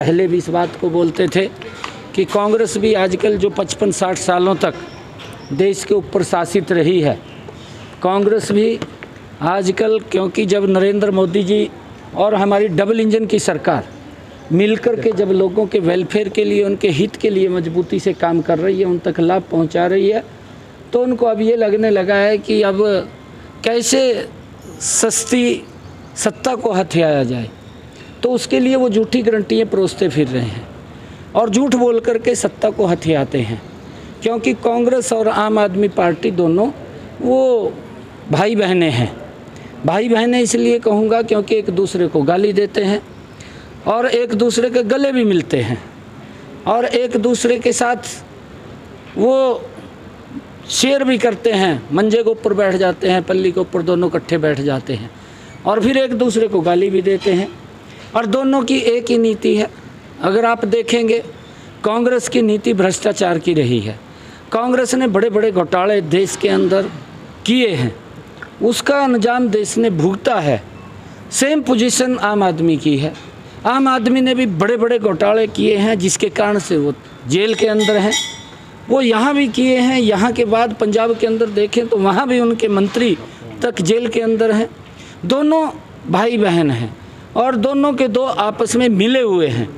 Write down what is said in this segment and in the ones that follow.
पहले भी इस बात को बोलते थे कि कांग्रेस भी आजकल जो 55-60 सालों तक देश के ऊपर शासित रही है, कांग्रेस भी आजकल, क्योंकि जब नरेंद्र मोदी जी और हमारी डबल इंजन की सरकार मिलकर के जब लोगों के वेलफेयर के लिए, उनके हित के लिए मजबूती से काम कर रही है, उन तक लाभ पहुंचा रही है, तो उनको अब ये लगने लगा है कि अब कैसे सस्ती सत्ता को हथियाया जाए। तो उसके लिए वो झूठी गारंटियाँ परोसते फिर रहे हैं और झूठ बोल करके सत्ता को हथियाते हैं। क्योंकि कांग्रेस और आम आदमी पार्टी दोनों वो भाई बहनें हैं। भाई बहनें इसलिए कहूँगा क्योंकि एक दूसरे को गाली देते हैं और एक दूसरे के गले भी मिलते हैं और एक दूसरे के साथ वो शेयर भी करते हैं, मंजे के ऊपर बैठ जाते हैं, पल्ली के ऊपर दोनों इकट्ठे बैठ जाते हैं और फिर एक दूसरे को गाली भी देते हैं। और दोनों की एक ही नीति है। अगर आप देखेंगे, कांग्रेस की नीति भ्रष्टाचार की रही है। कांग्रेस ने बड़े बड़े घोटाले देश के अंदर किए हैं, उसका अंजाम देश ने भुगता है। सेम पोजीशन आम आदमी की है। आम आदमी ने भी बड़े बड़े घोटाले किए हैं जिसके कारण से वो जेल के अंदर हैं। वो यहाँ भी किए हैं, यहाँ के बाद पंजाब के अंदर देखें तो वहाँ भी उनके मंत्री तक जेल के अंदर हैं। दोनों भाई बहन हैं और दोनों के दो आपस में मिले हुए हैं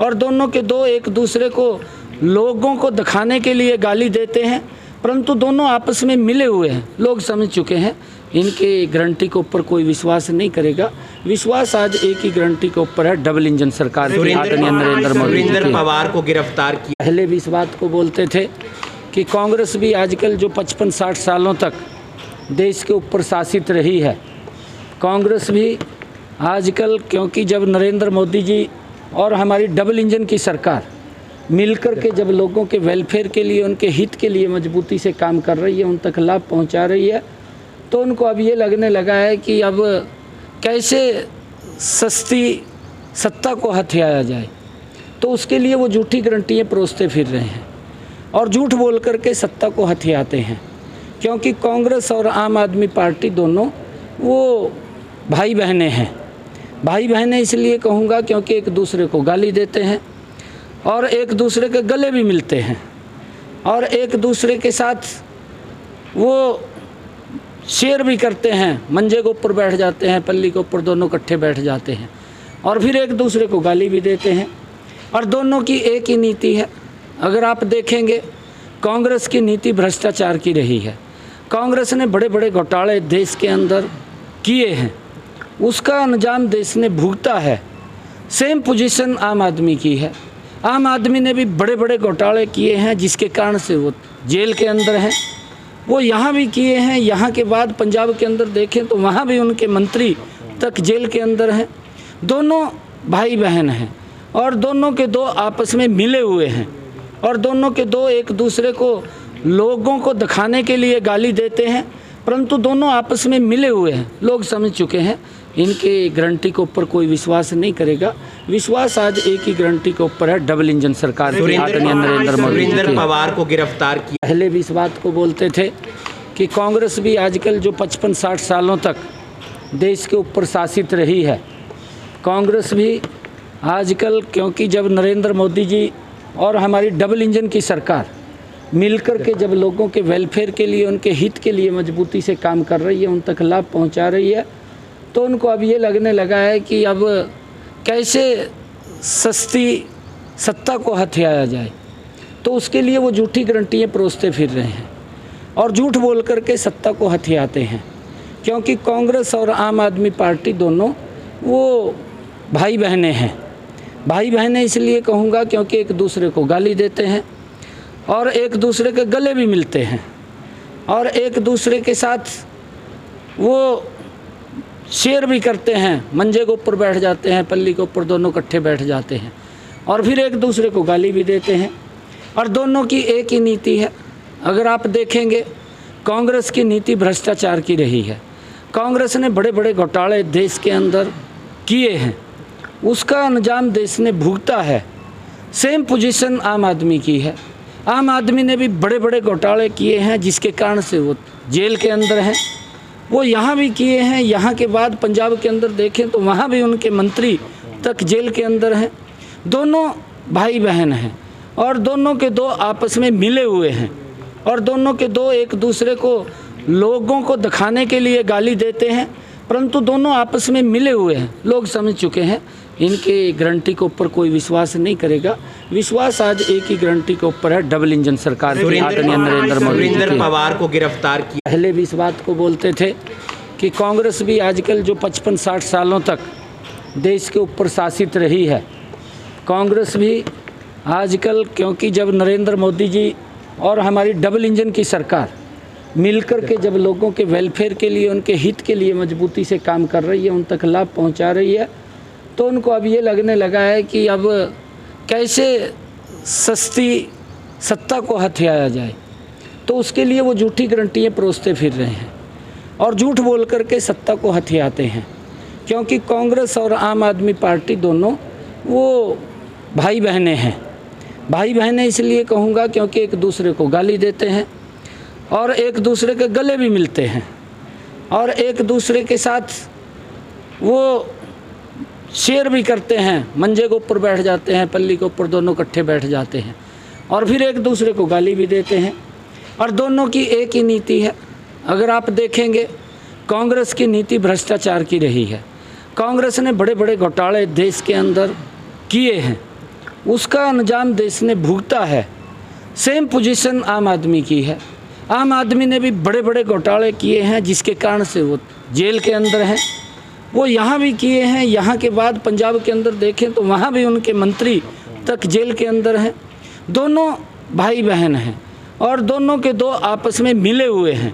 और दोनों के दो एक दूसरे को लोगों को दिखाने के लिए गाली देते हैं, परंतु दोनों आपस में मिले हुए हैं। लोग समझ चुके हैं, इनके गारंटी के ऊपर कोई विश्वास नहीं करेगा। विश्वास आज एक ही गारंटी के ऊपर है, डबल इंजन सरकार की, आदरणीय नरेंद्र मोदी जी। पवार को गिरफ्तार किया। पहले भी इस बात को बोलते थे कि कांग्रेस भी आजकल जो 55-60 सालों तक देश के ऊपर शासित रही है, कांग्रेस भी आजकल, क्योंकि जब नरेंद्र मोदी जी और हमारी डबल इंजन की सरकार मिलकर के जब लोगों के वेलफेयर के लिए, उनके हित के लिए मजबूती से काम कर रही है, उन तक लाभ पहुंचा रही है, तो उनको अब ये लगने लगा है कि अब कैसे सस्ती सत्ता को हथियाया जाए। तो उसके लिए वो झूठी गारंटियाँ परोसते फिर रहे हैं और झूठ बोल करके सत्ता को हथियाते हैं। क्योंकि कांग्रेस और आम आदमी पार्टी दोनों वो भाई बहनें हैं। भाई बहनें इसलिए कहूँगा क्योंकि एक दूसरे को गाली देते हैं और एक दूसरे के गले भी मिलते हैं और एक दूसरे के साथ वो शेयर भी करते हैं, मंजे के ऊपर बैठ जाते हैं, पल्ली के ऊपर दोनों इकट्ठे बैठ जाते हैं और फिर एक दूसरे को गाली भी देते हैं। और दोनों की एक ही नीति है। अगर आप देखेंगे, कांग्रेस की नीति भ्रष्टाचार की रही है। कांग्रेस ने बड़े बड़े घोटाले देश के अंदर किए हैं, उसका अंजाम देश ने भुगता है। सेम पोजीशन आम आदमी की है। आम आदमी ने भी बड़े बड़े घोटाले किए हैं जिसके कारण से वो जेल के अंदर हैं। वो यहाँ भी किए हैं, यहाँ के बाद पंजाब के अंदर देखें तो वहाँ भी उनके मंत्री तक जेल के अंदर हैं। दोनों भाई बहन हैं और दोनों के दो आपस में मिले हुए हैं और दोनों के दो एक दूसरे को लोगों को दिखाने के लिए गाली देते हैं, परंतु दोनों आपस में मिले हुए हैं। लोग समझ चुके हैं, इनके गारंटी के ऊपर कोई विश्वास नहीं करेगा। विश्वास आज एक ही गारंटी के ऊपर है, डबल इंजन सरकार की, आदरणीय नरेंद्र मोदी जी। पवार को गिरफ्तार किया। पहले भी इस बात को बोलते थे कि कांग्रेस भी आजकल जो 55-60 सालों तक देश के ऊपर शासित रही है, कांग्रेस भी आजकल, क्योंकि जब नरेंद्र मोदी जी और हमारी डबल इंजन की सरकार मिलकर के जब लोगों के वेलफेयर के लिए, उनके हित के लिए मजबूती से काम कर रही है, उन तक लाभ पहुंचा रही है, तो उनको अब ये लगने लगा है कि अब कैसे सस्ती सत्ता को हथियाया जाए। तो उसके लिए वो झूठी गारंटियाँ परोसते फिर रहे हैं और झूठ बोल करके सत्ता को हथियाते हैं। क्योंकि कांग्रेस और आम आदमी पार्टी दोनों वो भाई बहनें हैं। भाई बहनें इसलिए कहूँगा क्योंकि एक दूसरे को गाली देते हैं और एक दूसरे के गले भी मिलते हैं और एक दूसरे के साथ वो शेयर भी करते हैं, मंजे के ऊपर बैठ जाते हैं, पल्ली के ऊपर दोनों इकट्ठे बैठ जाते हैं और फिर एक दूसरे को गाली भी देते हैं। और दोनों की एक ही नीति है। अगर आप देखेंगे, कांग्रेस की नीति भ्रष्टाचार की रही है। कांग्रेस ने बड़े बड़े घोटाले देश के अंदर किए हैं, उसका अंजाम देश ने भुगता है। सेम पोजीशन आम आदमी की है। आम आदमी ने भी बड़े बड़े घोटाले किए हैं जिसके कारण से वो जेल के अंदर हैं। वो यहाँ भी किए हैं, यहाँ के बाद पंजाब के अंदर देखें तो वहाँ भी उनके मंत्री तक जेल के अंदर हैं। दोनों भाई बहन हैं और दोनों के दो आपस में मिले हुए हैं और दोनों के दो एक दूसरे को लोगों को दिखाने के लिए गाली देते हैं, परंतु दोनों आपस में मिले हुए हैं। लोग समझ चुके हैं इनके गारंटी के ऊपर कोई विश्वास नहीं करेगा। विश्वास आज एक ही गारंटी के ऊपर है, डबल इंजन सरकार की आदरणीय नरेंद्र मोदी जी सुरेंद्र की। पवार को गिरफ्तार किया। पहले भी इस बात को बोलते थे कि कांग्रेस भी आजकल जो 55-60 सालों तक देश के ऊपर शासित रही है, कांग्रेस भी आजकल, क्योंकि जब नरेंद्र मोदी जी और हमारी डबल इंजन की सरकार मिलकर के जब लोगों के वेलफेयर के लिए, उनके हित के लिए मजबूती से काम कर रही है, उन तक लाभ पहुंचा रही है, तो उनको अब ये लगने लगा है कि अब कैसे सस्ती सत्ता को हथियाया जाए। तो उसके लिए वो झूठी गारंटियाँ परोसते फिर रहे हैं और झूठ बोल करके सत्ता को हथियाते हैं। क्योंकि कांग्रेस और आम आदमी पार्टी दोनों वो भाई बहनें हैं। भाई बहनें इसलिए कहूँगा क्योंकि एक दूसरे को गाली देते हैं और एक दूसरे के गले भी मिलते हैं और एक दूसरे के साथ वो शेयर भी करते हैं, मंजे के ऊपर बैठ जाते हैं, पल्ली के ऊपर दोनों इकट्ठे बैठ जाते हैं और फिर एक दूसरे को गाली भी देते हैं। और दोनों की एक ही नीति है। अगर आप देखेंगे, कांग्रेस की नीति भ्रष्टाचार की रही है। कांग्रेस ने बड़े बड़े घोटाले देश के अंदर किए हैं, उसका अंजाम देश ने भुगता है। सेम पोजीशन आम आदमी की है। आम आदमी ने भी बड़े बड़े घोटाले किए हैं जिसके कारण से वो जेल के अंदर हैं। वो यहाँ भी किए हैं, यहाँ के बाद पंजाब के अंदर देखें तो वहाँ भी उनके मंत्री तक जेल के अंदर हैं। दोनों भाई बहन हैं और दोनों के दो आपस में मिले हुए हैं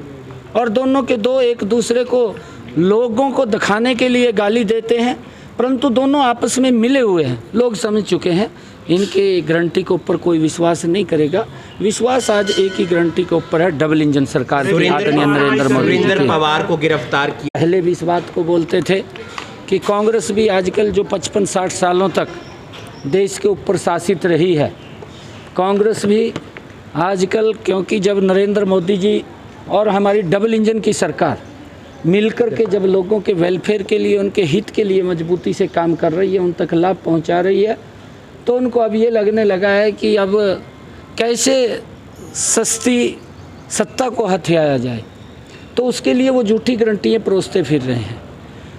और दोनों के दो एक दूसरे को लोगों को दिखाने के लिए गाली देते हैं, परंतु दोनों आपस में मिले हुए हैं। लोग समझ चुके हैं इनके गारंटी के ऊपर कोई विश्वास नहीं करेगा। विश्वास आज एक ही गारंटी के ऊपर है, डबल इंजन सरकार की आदरणीय नरेंद्र मोदी जी सुरेंद्र की। पवार को गिरफ्तार किया। पहले भी इस बात को बोलते थे कि कांग्रेस भी आजकल जो 55-60 सालों तक देश के ऊपर शासित रही है, कांग्रेस भी आजकल, क्योंकि जब नरेंद्र मोदी जी और हमारी डबल इंजन की सरकार मिलकर के जब लोगों के वेलफेयर के लिए, उनके हित के लिए मजबूती से काम कर रही है, उन तक लाभ पहुंचा रही है, तो उनको अब ये लगने लगा है कि अब कैसे सस्ती सत्ता को हथियाया जाए। तो उसके लिए वो झूठी गारंटियाँ परोसते फिर रहे हैं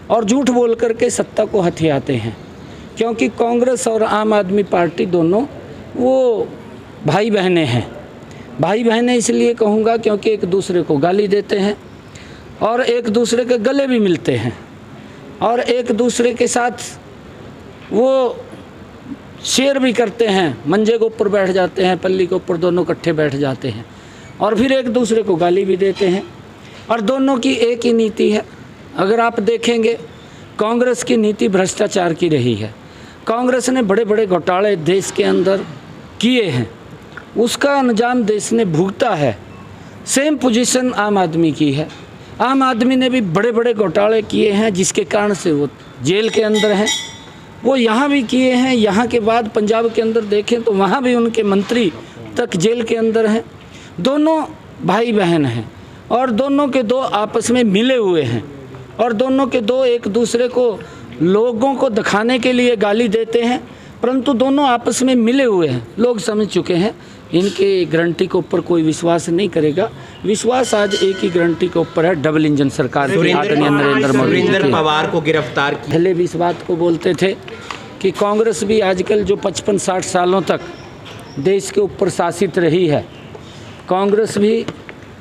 और झूठ बोल करके सत्ता को हथियाते हैं। क्योंकि कांग्रेस और आम आदमी पार्टी दोनों वो भाई बहनें हैं। भाई बहनें इसलिए कहूँगा क्योंकि एक दूसरे को गाली देते हैं और एक दूसरे के गले भी मिलते हैं और एक दूसरे के साथ वो शेयर भी करते हैं, मंजे के ऊपर बैठ जाते हैं, पल्ली के ऊपर दोनों इकट्ठे बैठ जाते हैं और फिर एक दूसरे को गाली भी देते हैं। और दोनों की एक ही नीति है। अगर आप देखेंगे, कांग्रेस की नीति भ्रष्टाचार की रही है। कांग्रेस ने बड़े बड़े घोटाले देश के अंदर किए हैं, उसका अंजाम देश ने भुगता है। सेम पोजीशन आम आदमी की है। आम आदमी ने भी बड़े बड़े घोटाले किए हैं जिसके कारण से वो जेल के अंदर हैं। वो यहाँ भी किए हैं, यहाँ के बाद पंजाब के अंदर देखें तो वहाँ भी उनके मंत्री तक जेल के अंदर हैं। दोनों भाई बहन हैं और दोनों के दो आपस में मिले हुए हैं और दोनों के दो एक दूसरे को लोगों को दिखाने के लिए गाली देते हैं, परंतु दोनों आपस में मिले हुए हैं। लोग समझ चुके हैं इनके गारंटी के ऊपर कोई विश्वास नहीं करेगा। विश्वास आज एक ही गारंटी के ऊपर है, डबल इंजन सरकार की आदरणीय नरेंद्र मोदी जी सुरेंद्र की। पवार को गिरफ्तार किया। पहले भी इस बात को बोलते थे कि कांग्रेस भी आजकल जो 55-60 सालों तक देश के ऊपर शासित रही है, कांग्रेस भी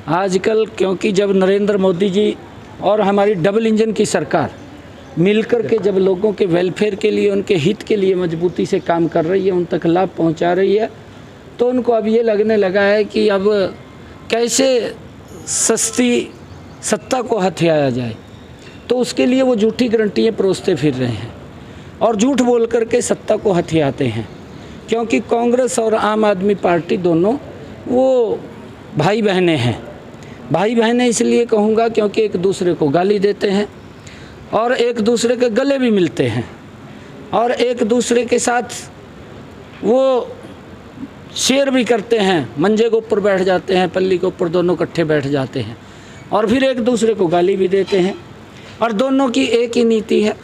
आजकल, क्योंकि जब नरेंद्र मोदी जी और हमारी डबल इंजन की सरकार मिलकर के जब लोगों के वेलफेयर के लिए, उनके हित के लिए मजबूती से काम कर रही है, उन तक लाभ पहुंचा रही है, तो उनको अब ये लगने लगा है कि अब कैसे सस्ती सत्ता को हथियाया जाए। तो उसके लिए वो झूठी गारंटियाँ परोसते फिर रहे हैं और झूठ बोल करके सत्ता को हथियाते हैं। क्योंकि कांग्रेस और आम आदमी पार्टी दोनों वो भाई बहनें हैं। भाई बहनें इसलिए कहूँगा क्योंकि एक दूसरे को गाली देते हैं और एक दूसरे के गले भी मिलते हैं और एक दूसरे के साथ वो शेयर भी करते हैं, मंजे के ऊपर बैठ जाते हैं, पल्ली के ऊपर दोनों इकट्ठे बैठ जाते हैं और फिर एक दूसरे को गाली भी देते हैं। और दोनों की एक ही नीति है।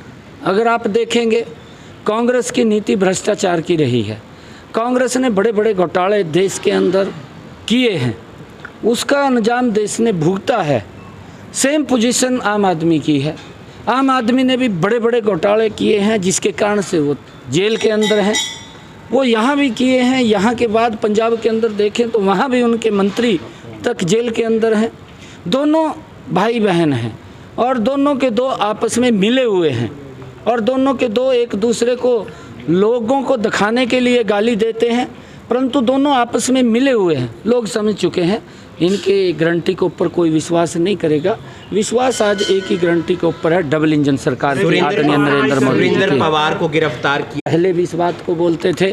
अगर आप देखेंगे, कांग्रेस की नीति भ्रष्टाचार की रही है। कांग्रेस ने बड़े बड़े घोटाले देश के अंदर किए हैं, उसका अंजाम देश ने भुगता है। सेम पोजीशन आम आदमी की है। आम आदमी ने भी बड़े बड़े घोटाले किए हैं, जिसके कारण से वो जेल के अंदर हैं। वो यहाँ भी किए हैं, यहाँ के बाद पंजाब के अंदर देखें तो वहाँ भी उनके मंत्री तक जेल के अंदर हैं। दोनों भाई बहन हैं और दोनों के दो आपस में मिले हुए हैं और दोनों के दो एक दूसरे को लोगों को दिखाने के लिए गाली देते हैं, परंतु दोनों आपस में मिले हुए हैं। लोग समझ चुके हैं इनके गारंटी के ऊपर कोई विश्वास नहीं करेगा। विश्वास आज एक ही गारंटी के ऊपर है, डबल इंजन सरकार की, आदरणीय नरेंद्र मोदी जी सुरेंद्र पवार को गिरफ्तार किया। पहले भी इस बात को बोलते थे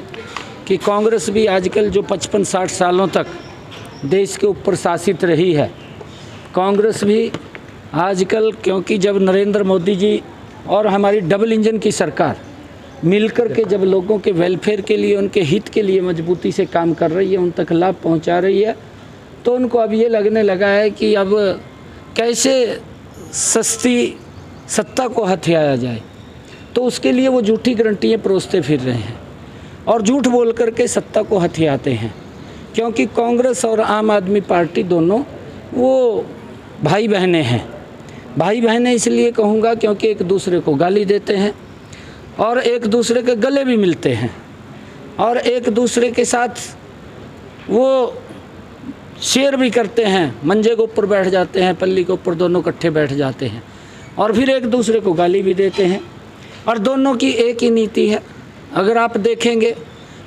कि कांग्रेस भी आजकल जो 55-60 सालों तक देश के ऊपर शासित रही है, कांग्रेस भी आजकल, क्योंकि जब नरेंद्र मोदी जी और हमारी डबल इंजन की सरकार मिलकर के जब लोगों के वेलफेयर के लिए, उनके हित के लिए मजबूती से काम कर रही है, उन तक लाभ पहुंचा रही है, तो उनको अब ये लगने लगा है कि अब कैसे सस्ती सत्ता को हथियाया जाए। तो उसके लिए वो झूठी गारंटियाँ परोसते फिर रहे हैं और झूठ बोल करके सत्ता को हथियाते हैं। क्योंकि कांग्रेस और आम आदमी पार्टी दोनों वो भाई बहनें हैं। भाई बहनें इसलिए कहूँगा क्योंकि एक दूसरे को गाली देते हैं और एक दूसरे के गले भी मिलते हैं और एक दूसरे के साथ वो शेयर भी करते हैं। मंजे के ऊपर बैठ जाते हैं, पल्ली के ऊपर दोनों इकट्ठे बैठ जाते हैं और फिर एक दूसरे को गाली भी देते हैं और दोनों की एक ही नीति है। अगर आप देखेंगे,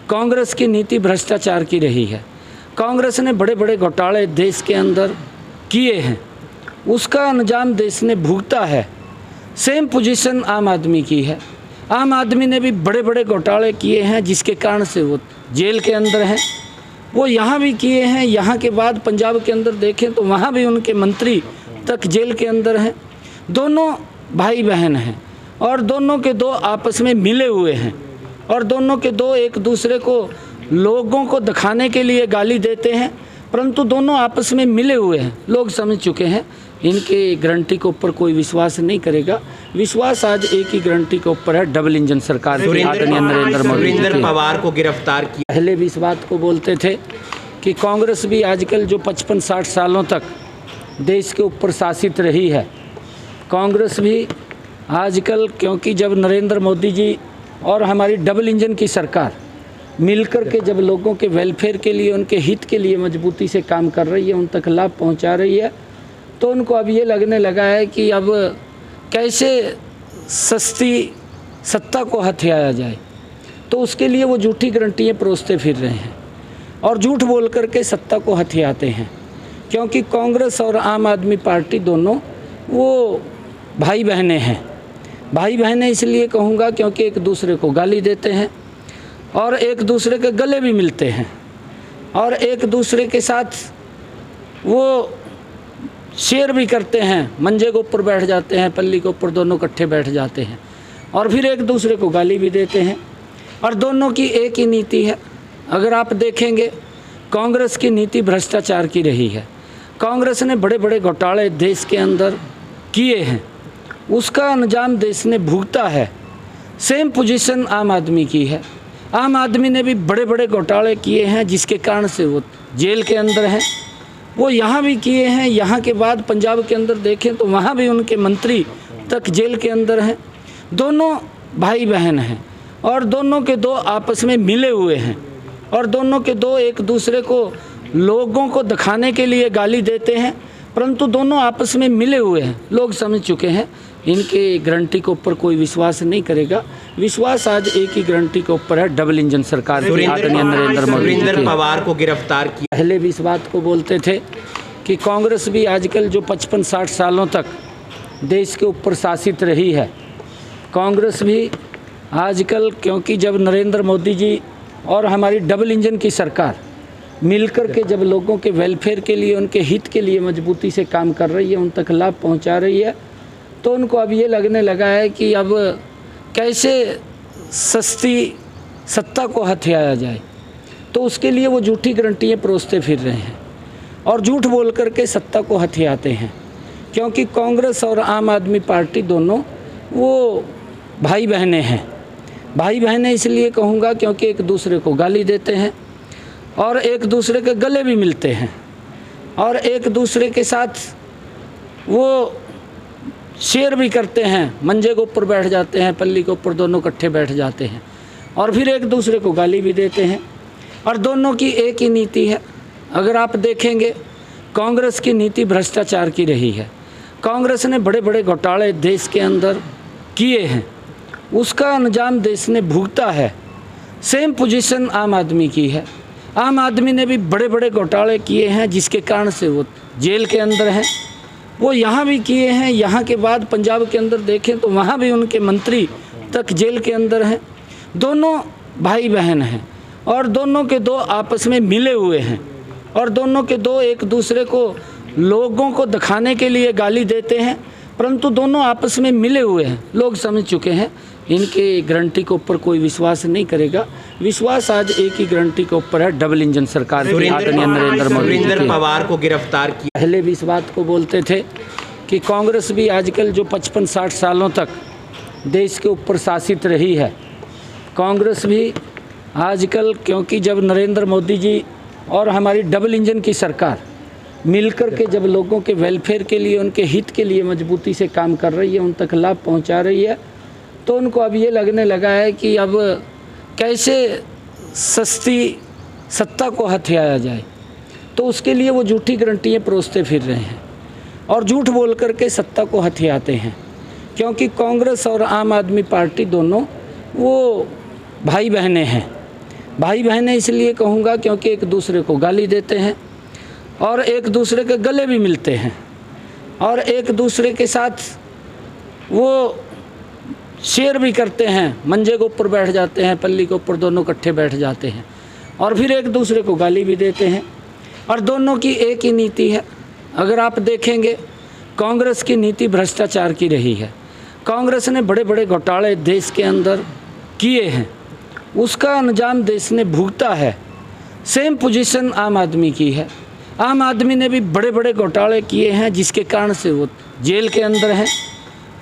कांग्रेस की नीति भ्रष्टाचार की रही है। कांग्रेस ने बड़े बड़े घोटाले देश के अंदर किए हैं, उसका अंजाम देश ने भुगता है। सेम पोजीशन आम आदमी की है। आम आदमी ने भी बड़े बड़े घोटाले किए हैं, जिसके कारण से वो जेल के अंदर हैं। वो यहाँ भी किए हैं, यहाँ के बाद पंजाब के अंदर देखें तो वहाँ भी उनके मंत्री तक जेल के अंदर हैं। दोनों भाई बहन हैं और दोनों के दो आपस में मिले हुए हैं और दोनों के दो एक दूसरे को लोगों को दिखाने के लिए गाली देते हैं, परंतु दोनों आपस में मिले हुए हैं। लोग समझ चुके हैं इनके गारंटी के ऊपर कोई विश्वास नहीं करेगा। विश्वास आज एक ही गारंटी के ऊपर है, डबल इंजन सरकार की, आदरणीय नरेंद्र मोदी जी। सुरेंद्र पवार को गिरफ्तार किया। पहले भी इस बात को बोलते थे कि कांग्रेस भी आजकल जो 55-60 सालों तक देश के ऊपर शासित रही है, कांग्रेस भी आजकल, क्योंकि जब नरेंद्र मोदी जी और हमारी डबल इंजन की सरकार मिलकर के जब लोगों के वेलफेयर के लिए, उनके हित के लिए मजबूती से काम कर रही है, उन तक लाभ पहुंचा रही है, तो उनको अब ये लगने लगा है कि अब कैसे सस्ती सत्ता को हथियाया जाए। तो उसके लिए वो झूठी गारंटियाँ परोसते फिर रहे हैं और झूठ बोल करके सत्ता को हथियाते हैं। क्योंकि कांग्रेस और आम आदमी पार्टी दोनों वो भाई बहनें हैं। भाई बहनें इसलिए कहूँगा क्योंकि एक दूसरे को गाली देते हैं और एक दूसरे के गले भी मिलते हैं और एक दूसरे के साथ वो शेयर भी करते हैं। मंजे के ऊपर बैठ जाते हैं, पल्ली के ऊपर दोनों इकट्ठे बैठ जाते हैं और फिर एक दूसरे को गाली भी देते हैं और दोनों की एक ही नीति है। अगर आप देखेंगे, कांग्रेस की नीति भ्रष्टाचार की रही है। कांग्रेस ने बड़े बड़े घोटाले देश के अंदर किए हैं, उसका अंजाम देश ने भुगता है। सेम पोजीशन आम आदमी की है। आम आदमी ने भी बड़े बड़े घोटाले किए हैं, जिसके कारण से वो जेल के अंदर हैं। वो यहाँ भी किए हैं, यहाँ के बाद पंजाब के अंदर देखें तो वहाँ भी उनके मंत्री तक जेल के अंदर हैं। दोनों भाई बहन हैं और दोनों के दो आपस में मिले हुए हैं और दोनों के दो एक दूसरे को लोगों को दिखाने के लिए गाली देते हैं, परंतु दोनों आपस में मिले हुए हैं। लोग समझ चुके हैं इनके गारंटी के ऊपर कोई विश्वास नहीं करेगा। विश्वास आज एक ही गारंटी के ऊपर है, डबल इंजन सरकार की, आदरणीय नरेंद्र मोदी जी। सुरेंद्र पवार को गिरफ्तार किया। पहले भी इस बात को बोलते थे कि कांग्रेस भी आजकल जो 55-60 सालों तक देश के ऊपर शासित रही है, कांग्रेस भी आजकल, क्योंकि जब नरेंद्र मोदी जी और हमारी डबल इंजन की सरकार मिलकर के जब लोगों के वेलफेयर के लिए, उनके हित के लिए मजबूती से काम कर रही है, उन तक लाभ पहुंचा रही है, तो उनको अब ये लगने लगा है कि अब कैसे सस्ती सत्ता को हथियाया जाए। तो उसके लिए वो झूठी गारंटियाँ परोसते फिर रहे हैं और झूठ बोल करके सत्ता को हथियाते हैं। क्योंकि कांग्रेस और आम आदमी पार्टी दोनों वो भाई बहनें हैं। भाई बहन इसलिए कहूँगा क्योंकि एक दूसरे को गाली देते हैं और एक दूसरे के गले भी मिलते हैं और एक दूसरे के साथ वो शेयर भी करते हैं, मंजे के ऊपर बैठ जाते हैं, पल्ली के ऊपर दोनों इकट्ठे बैठ जाते हैं और फिर एक दूसरे को गाली भी देते हैं। और दोनों की एक ही नीति है। अगर आप देखेंगे कांग्रेस की नीति भ्रष्टाचार की रही है। कांग्रेस ने बड़े बड़े घोटाले देश के अंदर किए हैं, उसका अंजाम देश ने भुगता है। सेम पोजीशन आम आदमी की है। आम आदमी ने भी बड़े बड़े घोटाले किए हैं जिसके कारण से वो जेल के अंदर हैं। वो यहाँ भी किए हैं, यहाँ के बाद पंजाब के अंदर देखें तो वहाँ भी उनके मंत्री तक जेल के अंदर हैं। दोनों भाई बहन हैं और दोनों के दो आपस में मिले हुए हैं और दोनों के दो एक दूसरे को लोगों को दिखाने के लिए गाली देते हैं, परंतु दोनों आपस में मिले हुए हैं। लोग समझ चुके हैं इनके गारंटी के ऊपर कोई विश्वास नहीं करेगा। विश्वास आज एक ही गारंटी के ऊपर है, डबल इंजन सरकार की, आदरणीय नरेंद्र मोदी जी सुरेंद्र पवार को गिरफ्तार किया। पहले भी इस बात को बोलते थे कि कांग्रेस भी आजकल जो 55-60 सालों तक देश के ऊपर शासित रही है, कांग्रेस भी आजकल, क्योंकि जब नरेंद्र मोदी जी और हमारी डबल इंजन की सरकार मिलकर के जब लोगों के वेलफेयर के लिए, उनके हित के लिए मजबूती से काम कर रही है, उन तक लाभ पहुंचा रही है, तो उनको अब ये लगने लगा है कि अब कैसे सस्ती सत्ता को हथियाया जाए। तो उसके लिए वो झूठी गारंटियाँ परोसते फिर रहे हैं और झूठ बोल करके सत्ता को हथियाते हैं। क्योंकि कांग्रेस और आम आदमी पार्टी दोनों वो भाई बहनें हैं। भाई बहनें इसलिए कहूँगा क्योंकि एक दूसरे को गाली देते हैं और एक दूसरे के गले भी मिलते हैं और एक दूसरे के साथ वो शेयर भी करते हैं, मंजे के ऊपर बैठ जाते हैं, पल्ली के ऊपर दोनों इकट्ठे बैठ जाते हैं और फिर एक दूसरे को गाली भी देते हैं। और दोनों की एक ही नीति है। अगर आप देखेंगे कांग्रेस की नीति भ्रष्टाचार की रही है। कांग्रेस ने बड़े बड़े घोटाले देश के अंदर किए हैं, उसका अंजाम देश ने भुगता है। सेम पोजीशन आम आदमी की है। आम आदमी ने भी बड़े बड़े घोटाले किए हैं जिसके कारण से वो जेल के अंदर हैं।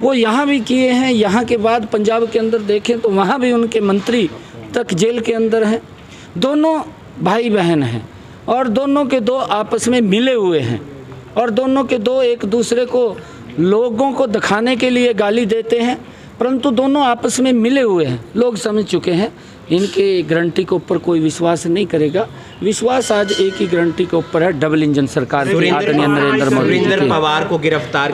वो यहाँ भी किए हैं, यहाँ के बाद पंजाब के अंदर देखें तो वहाँ भी उनके मंत्री तक जेल के अंदर हैं। दोनों भाई बहन हैं और दोनों के दो आपस में मिले हुए हैं और दोनों के दो एक दूसरे को लोगों को दिखाने के लिए गाली देते हैं, परंतु दोनों आपस में मिले हुए हैं। लोग समझ चुके हैं इनके गारंटी के ऊपर कोई विश्वास नहीं करेगा। विश्वास आज एक ही गारंटी के ऊपर है, डबल इंजन सरकार की, आदरणीय नरेंद्र मोदी जी की। सुरेंद्र पवार को गिरफ्तार